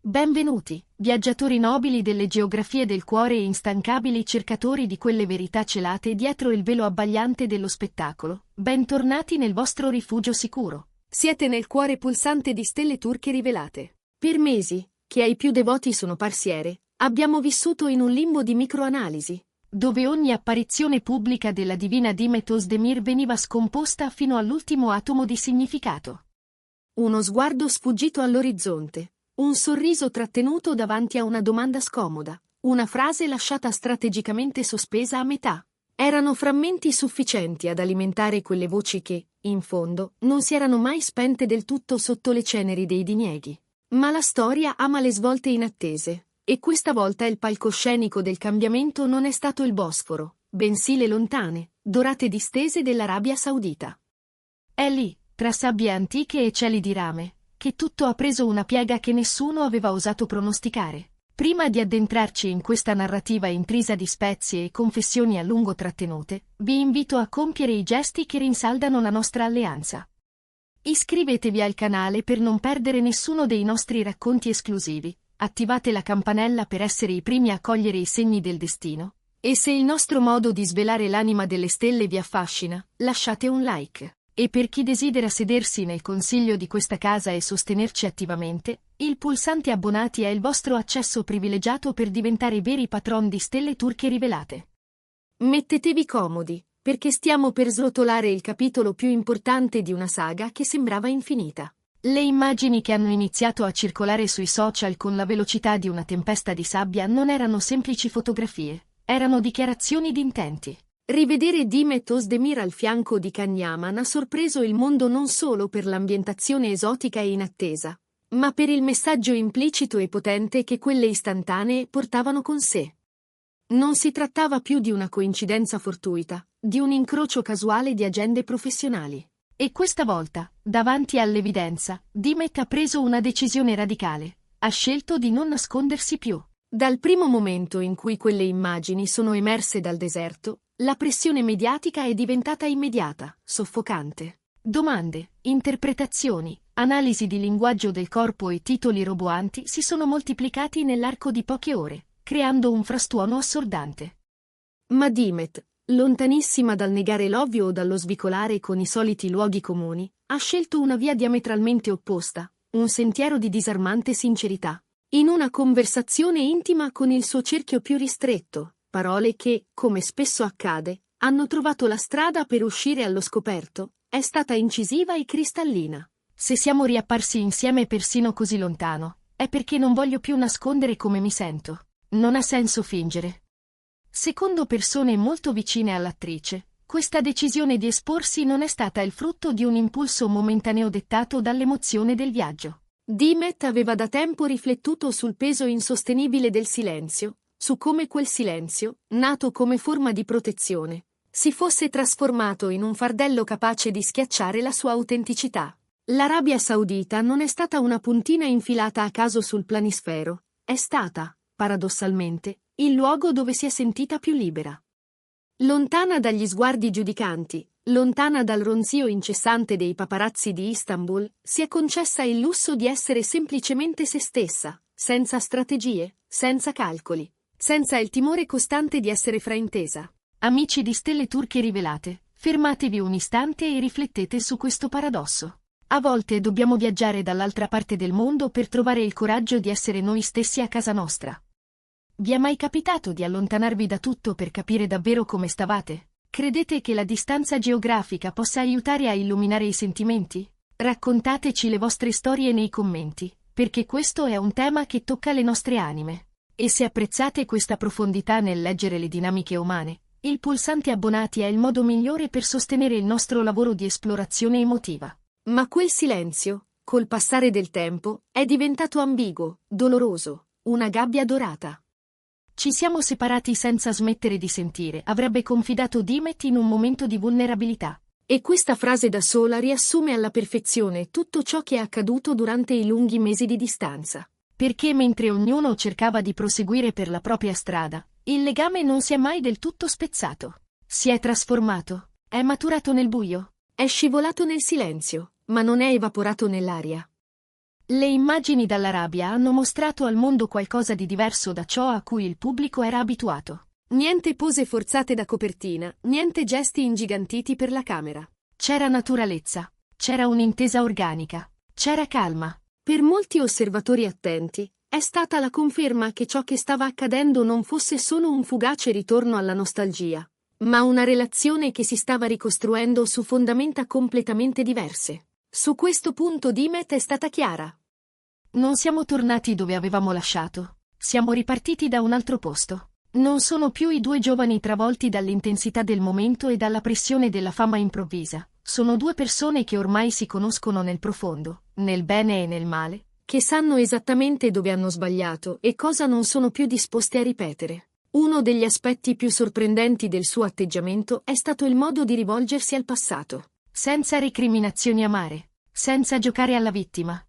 Benvenuti, viaggiatori nobili delle geografie del cuore e instancabili cercatori di quelle verità celate dietro il velo abbagliante dello spettacolo. Bentornati nel vostro rifugio sicuro. Siete nel cuore pulsante di stelle turche rivelate. Per mesi, che ai più devoti sono parsiere, abbiamo vissuto in un limbo di microanalisi, dove ogni apparizione pubblica della divina Dimet Özdemir veniva scomposta fino all'ultimo atomo di significato. Uno sguardo sfuggito all'orizzonte. Un sorriso trattenuto davanti a una domanda scomoda, una frase lasciata strategicamente sospesa a metà. Erano frammenti sufficienti ad alimentare quelle voci che, in fondo, non si erano mai spente del tutto sotto le ceneri dei dinieghi. Ma la storia ama le svolte inattese, e questa volta il palcoscenico del cambiamento non è stato il Bosforo, bensì le lontane, dorate distese dell'Arabia Saudita. È lì, tra sabbie antiche e cieli di rame, che tutto ha preso una piega che nessuno aveva osato pronosticare. Prima di addentrarci in questa narrativa intrisa di spezie e confessioni a lungo trattenute, vi invito a compiere i gesti che rinsaldano la nostra alleanza. Iscrivetevi al canale per non perdere nessuno dei nostri racconti esclusivi, attivate la campanella per essere i primi a cogliere i segni del destino, e se il nostro modo di svelare l'anima delle stelle vi affascina, lasciate un like. E per chi desidera sedersi nel consiglio di questa casa e sostenerci attivamente, il pulsante abbonati è il vostro accesso privilegiato per diventare veri patron di stelle turche rivelate. Mettetevi comodi, perché stiamo per srotolare il capitolo più importante di una saga che sembrava infinita. Le immagini che hanno iniziato a circolare sui social con la velocità di una tempesta di sabbia non erano semplici fotografie, erano dichiarazioni di intenti. Rivedere Dimet Özdemir al fianco di Kanyaman ha sorpreso il mondo non solo per l'ambientazione esotica e inattesa, ma per il messaggio implicito e potente che quelle istantanee portavano con sé. Non si trattava più di una coincidenza fortuita, di un incrocio casuale di agende professionali. E questa volta, davanti all'evidenza, Dimet ha preso una decisione radicale, ha scelto di non nascondersi più. Dal primo momento in cui quelle immagini sono emerse dal deserto, la pressione mediatica è diventata immediata, soffocante. Domande, interpretazioni, analisi di linguaggio del corpo e titoli roboanti si sono moltiplicati nell'arco di poche ore, creando un frastuono assordante. Ma Dimet, lontanissima dal negare l'ovvio o dallo svicolare con i soliti luoghi comuni, ha scelto una via diametralmente opposta, un sentiero di disarmante sincerità. In una conversazione intima con il suo cerchio più ristretto, parole che, come spesso accade, hanno trovato la strada per uscire allo scoperto, è stata incisiva e cristallina. Se siamo riapparsi insieme persino così lontano, è perché non voglio più nascondere come mi sento. Non ha senso fingere. Secondo persone molto vicine all'attrice, questa decisione di esporsi non è stata il frutto di un impulso momentaneo dettato dall'emozione del viaggio. Dimet aveva da tempo riflettuto sul peso insostenibile del silenzio, su come quel silenzio, nato come forma di protezione, si fosse trasformato in un fardello capace di schiacciare la sua autenticità. L'Arabia Saudita non è stata una puntina infilata a caso sul planisfero, è stata, paradossalmente, il luogo dove si è sentita più libera. Lontana dagli sguardi giudicanti, lontana dal ronzio incessante dei paparazzi di Istanbul, si è concessa il lusso di essere semplicemente se stessa, senza strategie, senza calcoli, senza il timore costante di essere fraintesa. Amici di stelle turche rivelate, fermatevi un istante e riflettete su questo paradosso. A volte dobbiamo viaggiare dall'altra parte del mondo per trovare il coraggio di essere noi stessi a casa nostra. Vi è mai capitato di allontanarvi da tutto per capire davvero come stavate? Credete che la distanza geografica possa aiutare a illuminare i sentimenti? Raccontateci le vostre storie nei commenti, perché questo è un tema che tocca le nostre anime. E se apprezzate questa profondità nel leggere le dinamiche umane, il pulsante abbonati è il modo migliore per sostenere il nostro lavoro di esplorazione emotiva. Ma quel silenzio, col passare del tempo, è diventato ambiguo, doloroso, una gabbia dorata. Ci siamo separati senza smettere di sentire, avrebbe confidato Dimet in un momento di vulnerabilità. E questa frase da sola riassume alla perfezione tutto ciò che è accaduto durante i lunghi mesi di distanza. Perché mentre ognuno cercava di proseguire per la propria strada, il legame non si è mai del tutto spezzato. Si è trasformato, è maturato nel buio, è scivolato nel silenzio, ma non è evaporato nell'aria. Le immagini dall'Arabia hanno mostrato al mondo qualcosa di diverso da ciò a cui il pubblico era abituato. Niente pose forzate da copertina, niente gesti ingigantiti per la camera. C'era naturalezza, c'era un'intesa organica, c'era calma. Per molti osservatori attenti, è stata la conferma che ciò che stava accadendo non fosse solo un fugace ritorno alla nostalgia, ma una relazione che si stava ricostruendo su fondamenta completamente diverse. Su questo punto Dimet è stata chiara. Non siamo tornati dove avevamo lasciato. Siamo ripartiti da un altro posto. Non sono più i due giovani travolti dall'intensità del momento e dalla pressione della fama improvvisa. Sono due persone che ormai si conoscono nel profondo, nel bene e nel male, che sanno esattamente dove hanno sbagliato e cosa non sono più disposte a ripetere. Uno degli aspetti più sorprendenti del suo atteggiamento è stato il modo di rivolgersi al passato. Senza recriminazioni amare, senza giocare alla vittima.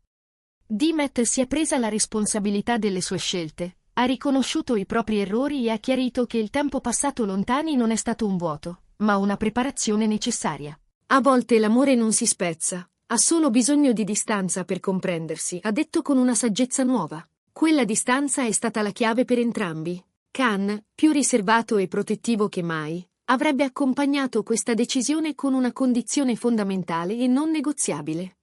Dimet si è presa la responsabilità delle sue scelte, ha riconosciuto i propri errori e ha chiarito che il tempo passato lontani non è stato un vuoto, ma una preparazione necessaria. A volte l'amore non si spezza, ha solo bisogno di distanza per comprendersi, ha detto con una saggezza nuova. Quella distanza è stata la chiave per entrambi. Khan, più riservato e protettivo che mai, avrebbe accompagnato questa decisione con una condizione fondamentale e non negoziabile.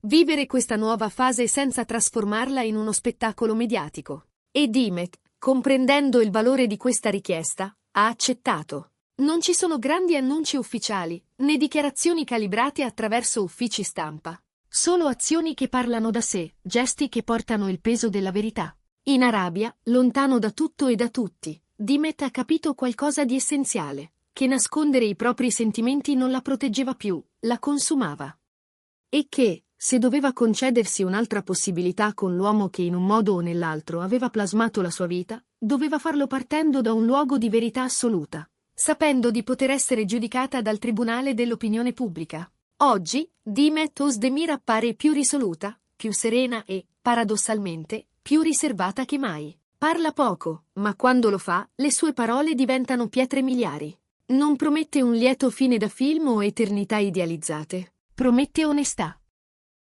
Vivere questa nuova fase senza trasformarla in uno spettacolo mediatico. E Dimet, comprendendo il valore di questa richiesta, ha accettato. Non ci sono grandi annunci ufficiali, né dichiarazioni calibrate attraverso uffici stampa. Solo azioni che parlano da sé, gesti che portano il peso della verità. In Arabia, lontano da tutto e da tutti, Dimet ha capito qualcosa di essenziale, che nascondere i propri sentimenti non la proteggeva più, la consumava. E che, se doveva concedersi un'altra possibilità con l'uomo che in un modo o nell'altro aveva plasmato la sua vita, doveva farlo partendo da un luogo di verità assoluta, sapendo di poter essere giudicata dal tribunale dell'opinione pubblica. Oggi, Dimet Özdemir appare più risoluta, più serena e, paradossalmente, più riservata che mai. Parla poco, ma quando lo fa, le sue parole diventano pietre miliari. Non promette un lieto fine da film o eternità idealizzate. Promette onestà.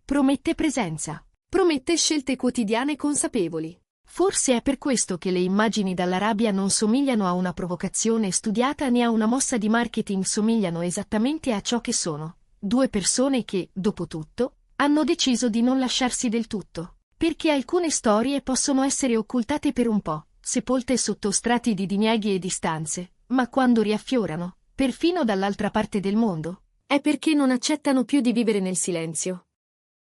Promette presenza. Promette scelte quotidiane consapevoli. Forse è per questo che le immagini dall'Arabia non somigliano a una provocazione studiata né a una mossa di marketing, somigliano esattamente a ciò che sono. Due persone che, dopo tutto, hanno deciso di non lasciarsi del tutto. Perché alcune storie possono essere occultate per un po', sepolte sotto strati di dinieghi e distanze, ma quando riaffiorano, perfino dall'altra parte del mondo, è perché non accettano più di vivere nel silenzio.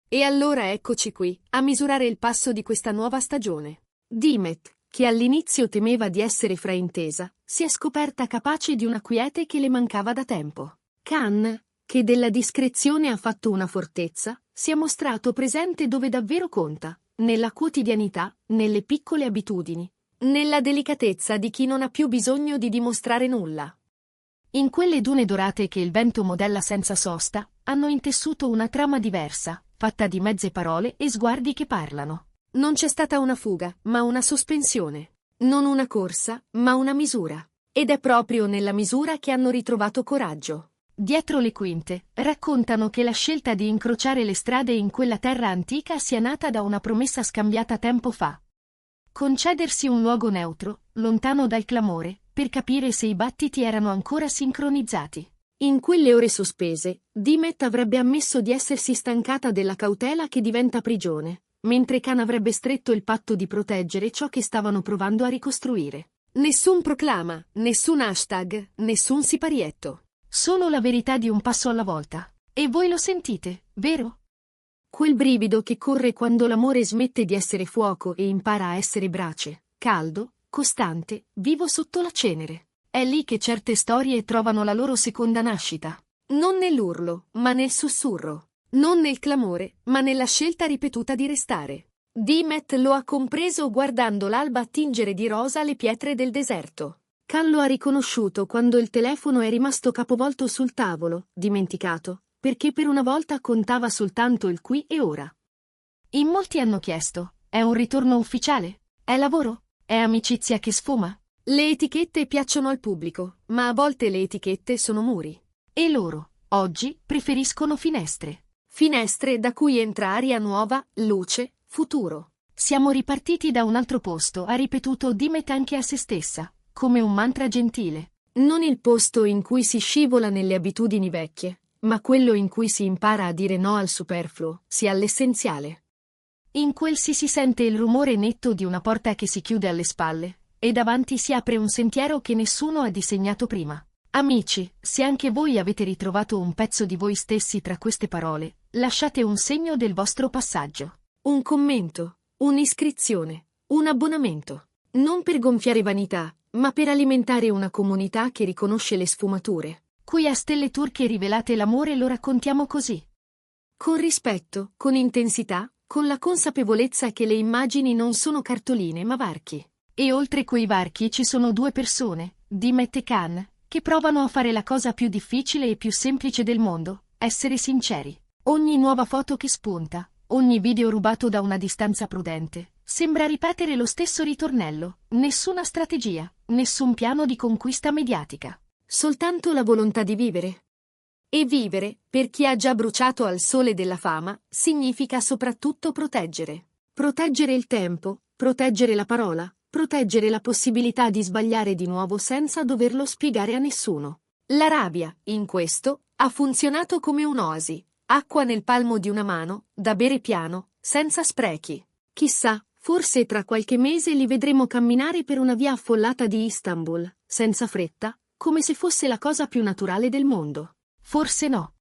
E allora eccoci qui, a misurare il passo di questa nuova stagione. Dimet, che all'inizio temeva di essere fraintesa, si è scoperta capace di una quiete che le mancava da tempo. Khan, che della discrezione ha fatto una fortezza, si è mostrato presente dove davvero conta, nella quotidianità, nelle piccole abitudini, nella delicatezza di chi non ha più bisogno di dimostrare nulla. In quelle dune dorate che il vento modella senza sosta, hanno intessuto una trama diversa, fatta di mezze parole e sguardi che parlano. Non c'è stata una fuga, ma una sospensione. Non una corsa, ma una misura. Ed è proprio nella misura che hanno ritrovato coraggio. Dietro le quinte, raccontano che la scelta di incrociare le strade in quella terra antica sia nata da una promessa scambiata tempo fa. Concedersi un luogo neutro, lontano dal clamore, per capire se i battiti erano ancora sincronizzati. In quelle ore sospese, Dimet avrebbe ammesso di essersi stancata della cautela che diventa prigione, mentre Khan avrebbe stretto il patto di proteggere ciò che stavano provando a ricostruire. Nessun proclama, nessun hashtag, nessun siparietto. Solo la verità di un passo alla volta. E voi lo sentite, vero? Quel brivido che corre quando l'amore smette di essere fuoco e impara a essere brace, caldo, costante, vivo sotto la cenere. È lì che certe storie trovano la loro seconda nascita. Non nell'urlo, ma nel sussurro. Non nel clamore, ma nella scelta ripetuta di restare. Dimet lo ha compreso guardando l'alba attingere di rosa le pietre del deserto. Khan lo ha riconosciuto quando il telefono è rimasto capovolto sul tavolo, dimenticato, perché per una volta contava soltanto il qui e ora. In molti hanno chiesto, è un ritorno ufficiale? È lavoro? È amicizia che sfuma? Le etichette piacciono al pubblico, ma a volte le etichette sono muri. E loro, oggi, preferiscono finestre. Finestre da cui entra aria nuova, luce, futuro. Siamo ripartiti da un altro posto, ha ripetuto Dimet anche a se stessa, come un mantra gentile. Non il posto in cui si scivola nelle abitudini vecchie, ma quello in cui si impara a dire no al superfluo, sì all'essenziale. In quel si sente il rumore netto di una porta che si chiude alle spalle, e davanti si apre un sentiero che nessuno ha disegnato prima. Amici, se anche voi avete ritrovato un pezzo di voi stessi tra queste parole, lasciate un segno del vostro passaggio. Un commento, un'iscrizione, un abbonamento. Non per gonfiare vanità, ma per alimentare una comunità che riconosce le sfumature. Qui a Stelle Turche Rivelate l'amore lo raccontiamo così. Con rispetto, con intensità, con la consapevolezza che le immagini non sono cartoline ma varchi. E oltre quei varchi ci sono due persone, Dimet e Khan, che provano a fare la cosa più difficile e più semplice del mondo, essere sinceri. Ogni nuova foto che spunta, ogni video rubato da una distanza prudente, sembra ripetere lo stesso ritornello, nessuna strategia, nessun piano di conquista mediatica. Soltanto la volontà di vivere. E vivere, per chi ha già bruciato al sole della fama, significa soprattutto proteggere. Proteggere il tempo, proteggere la parola, proteggere la possibilità di sbagliare di nuovo senza doverlo spiegare a nessuno. La rabbia, in questo, ha funzionato come un'oasi, acqua nel palmo di una mano, da bere piano, senza sprechi. Chissà, forse tra qualche mese li vedremo camminare per una via affollata di Istanbul, senza fretta, come se fosse la cosa più naturale del mondo. Forse no.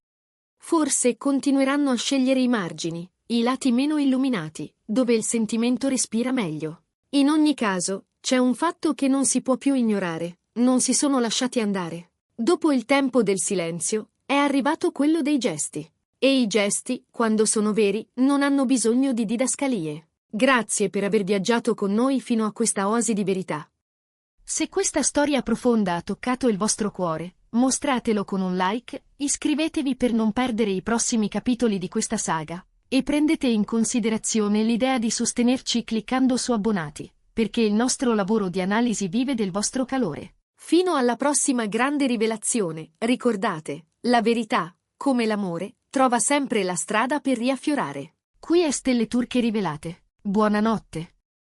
Forse continueranno a scegliere i margini, i lati meno illuminati, dove il sentimento respira meglio. In ogni caso, c'è un fatto che non si può più ignorare, non si sono lasciati andare. Dopo il tempo del silenzio, è arrivato quello dei gesti. E i gesti, quando sono veri, non hanno bisogno di didascalie. Grazie per aver viaggiato con noi fino a questa oasi di verità. Se questa storia profonda ha toccato il vostro cuore, mostratelo con un like, iscrivetevi per non perdere i prossimi capitoli di questa saga, e prendete in considerazione l'idea di sostenerci cliccando su abbonati, perché il nostro lavoro di analisi vive del vostro calore. Fino alla prossima grande rivelazione, ricordate, la verità, come l'amore, trova sempre la strada per riaffiorare. Qui è Stelle Turche Rivelate. Buonanotte.